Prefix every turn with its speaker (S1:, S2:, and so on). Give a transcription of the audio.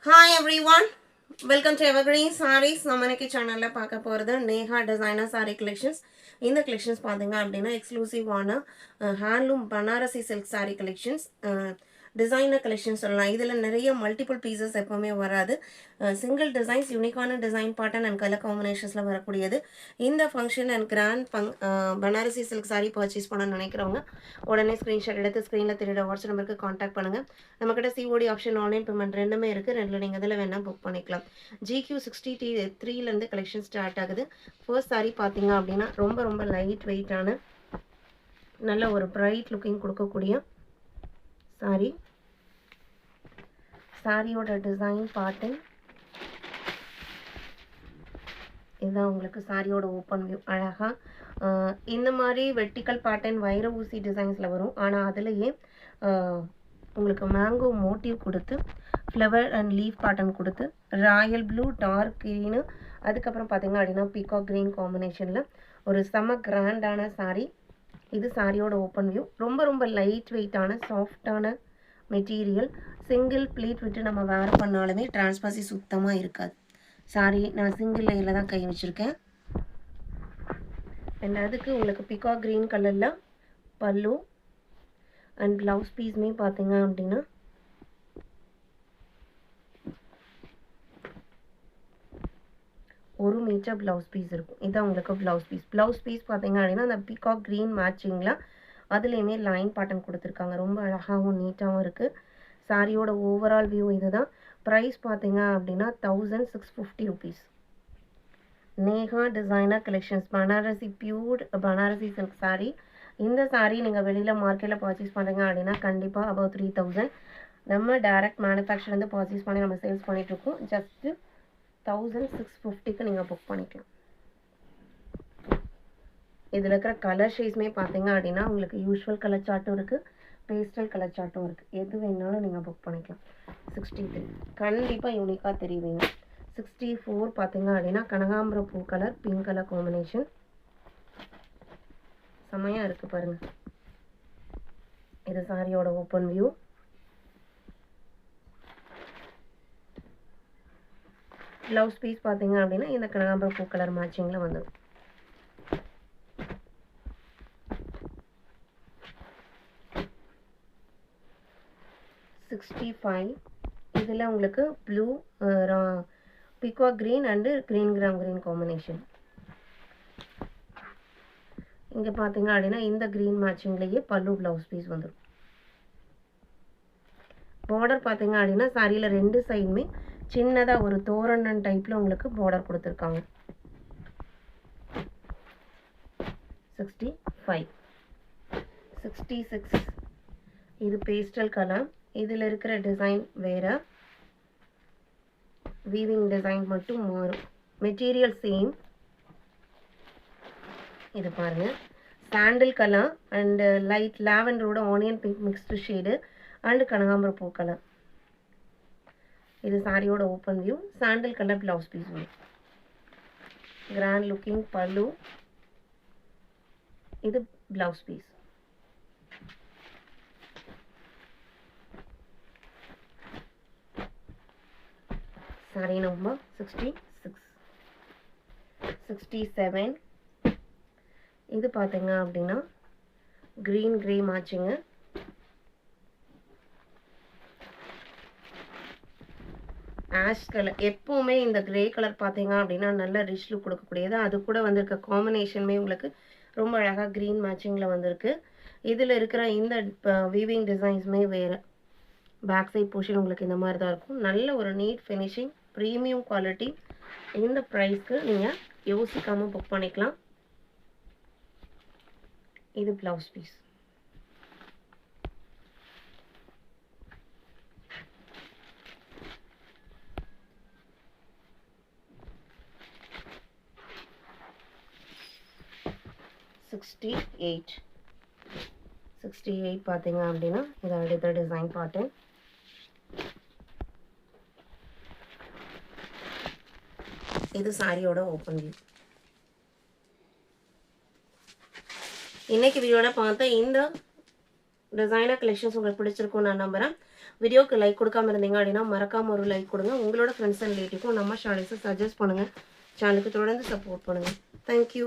S1: Hi everyone, welcome to Evergreen Sarees. நம்ம இன்னைக்கு சேனல்ல பார்க்க போகிறது நேஹா டிசைனர் சாரி கலெக்ஷன்ஸ். இந்த கலெக்ஷன்ஸ் பார்த்தீங்க அப்படின்னா எக்ஸ்க்ளூசிவான handloom Banarasi silk sari collections, designer collections சொல்லலாம். இதில் நிறைய மல்டிபிள் பீசஸ் எப்போவுமே வராது. சிங்கிள் டிசைன்ஸ், யூனிக்கான டிசைன் பேட்டர்ன் அண்ட் கலர் காம்பினேஷன்ஸில் வரக்கூடியது. இந்த function and grand Banarasi silk sari purchase பண்ண நினைக்கிறவங்க உடனே ஸ்க்ரீன்ஷாட் எடுத்து ஸ்க்ரீனில் தெரியுற வாட்ஸ்அப் நம்பருக்கு காண்டாக்ட் பண்ணுங்கள். நம்மக்கிட்ட சிஓடி ஆப்ஷன், ஆன்லைன் பேமெண்ட் ரெண்டுமே இருக்குது. ரெண்டில் நீங்கள் இதில் வேணால் புக் பண்ணிக்கலாம். GQ63 கலெக்ஷன் ஸ்டார்ட் ஆகுது. ஃபர்ஸ்ட் சாரீ பார்த்தீங்க அப்படின்னா ரொம்ப ரொம்ப லைட் வெயிட்டான நல்ல ஒரு பிரைட் லுக்கிங் கொடுக்கக்கூடிய சாரீ. சாரியோட டிசைன் பேட்டர்ன் இதுதான். உங்களுக்கு சாரியோட ஓப்பன் வியூ அழகாக இந்த மாதிரி வெர்டிக்கல் பேட்டர்ன் வைர ஊசி டிசைன்ஸில் வரும். ஆனால் அதுலேயே உங்களுக்கு மேங்கோ மோட்டிவ் கொடுத்து ஃப்ளவர் அண்ட் லீஃப் பேட்டர்ன் கொடுத்து ராயல் ப்ளூ, டார்க் க்ரீனு, அதுக்கப்புறம் பார்த்தீங்க அப்படின்னா பீகாக் க்ரீன் காம்பினேஷனில் ஒரு செம கிராண்டான சாரீ. இது சாரியோட ஓப்பன் வியூ. ரொம்ப ரொம்ப லைட் வெயிட்டான சாஃப்டான மெட்டீரியல். சிங்கிள் ப்ளீட் விட்டு நம்ம வேர் பண்ணாலுமே டிரான்ஸ்பரன்சி சுத்தமாக இருக்காது. சாரி நான் சிங்கிள் லேயரில் தான் கை வச்சுருக்கேன். அண்ட் அதுக்கு உங்களுக்கு பீகாக் க்ரீன் கலரில் பல்லு அண்ட் ப்ளவுஸ் பீஸுமே பார்த்தீங்க அப்படின்னா ஒரு மீட்டர் ப்ளவுஸ் பீஸ் இருக்கும். இதுதான் உங்களுக்கு ப்ளவுஸ் பீஸ் பார்த்தீங்க அப்படின்னா அந்த பீகாக் க்ரீன் மேட்சிங்கில் அதுலேயுமே லைன் பேட்டர்ன் கொடுத்துருக்காங்க. ரொம்ப அழகாகவும் நீட்டாகவும் இருக்குது. சாரியோட ஓவரால் வியூ இதுதான். ப்ரைஸ் பார்த்தீங்க அப்படின்னா 1650 rupees. Neha designer collections Banarasi pure Banarasi silk sari. இந்த சாரீ நீங்கள் வெளியில் மார்க்கெட்டில் பர்ச்சேஸ் பண்ணுறீங்க அப்படின்னா கண்டிப்பாக அபவ் 3000. நம்ம டைரக்ட் மேனுஃபேக்சர்லேருந்து பர்ச்சேஸ் பண்ணி நம்ம சேல்ஸ் பண்ணிகிட்ருக்கோம். ஜஸ்ட்டு 1650க்கு நீங்கள் புக் பண்ணிக்கலாம். இதில் இருக்கிற கலர் ஷேட்ஸுமே பார்த்தீங்க அப்படின்னா உங்களுக்கு யூஸ்வல் கலர் சார்ட்டும் இருக்குது, பேஸ்டல் கலர் சார்ட்டும் இருக்குது. எது வேணாலும் நீங்கள் புக் பண்ணிக்கலாம். 63 கண்டிப்பாக யூனிக்காக தெரியுவீங்க. 64 பார்த்தீங்க அப்படின்னா கனகாம்பரம் பூ கலர், பிங்க் கலர் காம்பினேஷன் செம்மையாக இருக்குது பாருங்கள். இது சாரியோட ஓப்பன் வியூ. ப்ளவுஸ் பீஸ் பார்த்தீங்க அப்படின்னா இந்த கனகாம்பரம் பூ கலர் மேட்சிங்கில் வந்துடும். இதில் உங்களுக்கு blue, peacock green and green combination. இங்கே பார்த்தீங்க அப்படின்னா இந்த க்ரீன் மேட்சிங்லேயே பல்லு ப்ளவுஸ் பீஸ் வந்துடும். பார்டர் பார்த்தீங்க அப்படின்னா சாரியில் ரெண்டு சைடுமே சின்னதாக ஒரு தோரணன் டைப்பில் உங்களுக்கு பார்டர் கொடுத்துருக்காங்க. 65 66 இது பேஸ்டல் கலர். இதில் இருக்கிற டிசைன் வேறு, வீவிங் டிசைன் மட்டும் மாறும். Material same. இது பாருங்கள், சாண்டில் கலர் அண்டு லைட் லாவெண்டரோட onion pink mixed shade and கனகாம்பரம் பூ கலர். இது சாரியோட open view. Sandal colour blouse piece வரும். Grand looking pallu. இது ப்ளவுஸ் பீஸ். Sorry number 66 67. இது பார்த்தீங்க அப்படின்னா green grey matching. Ash colour. எப்போவுமே இந்த கிரே கலர் பார்த்தீங்க அப்படின்னா நல்ல ரிச் லுக் கொடுக்கக்கூடியது. அது கூட வந்திருக்க காம்பினேஷனுமே உங்களுக்கு ரொம்ப அழகாக க்ரீன் மேட்சிங்கில் வந்திருக்கு. இதில் இருக்கிற இந்த வீவிங் டிசைன்ஸுமே வேறு. பேக் சைட் போர்ஷன் உங்களுக்கு இந்த மாதிரி தான் இருக்கும். நல்ல ஒரு நீட் ஃபினிஷிங், ப்ரீமியம் குவாலிட்டி. இந்த ப்ரைஸ்க்கு நீங்கள் யோசிக்காமல் புக் பண்ணிக்கலாம். இது ப்ளவுஸ் பீஸ். $68 பார்த்தீங்க அப்படின்னா இது அடுத்த டிசைன் பாட்டு. இது சாரியோட ஓப்பன் வியூ. இன்னைக்கு வீடியோவில் பார்த்த இந்த டிசைனர் கலெக்ஷன்ஸ் உங்களுக்கு பிடிச்சிருக்கும் நான் நம்புகிறேன். வீடியோக்கு லைக் கொடுக்காம இருந்தீங்க அப்படின்னா மறக்காமல் ஒரு லைக் கொடுங்க. உங்களோட ஃப்ரெண்ட்ஸ் அண்ட் ரிலேட்டிவ்க்கும் நம்ம ஷார்ட்ஸை சஜஸ்ட் பண்ணுங்கள். சேனலுக்கு தொடர்ந்து சப்போர்ட் பண்ணுங்கள். தேங்க்யூ.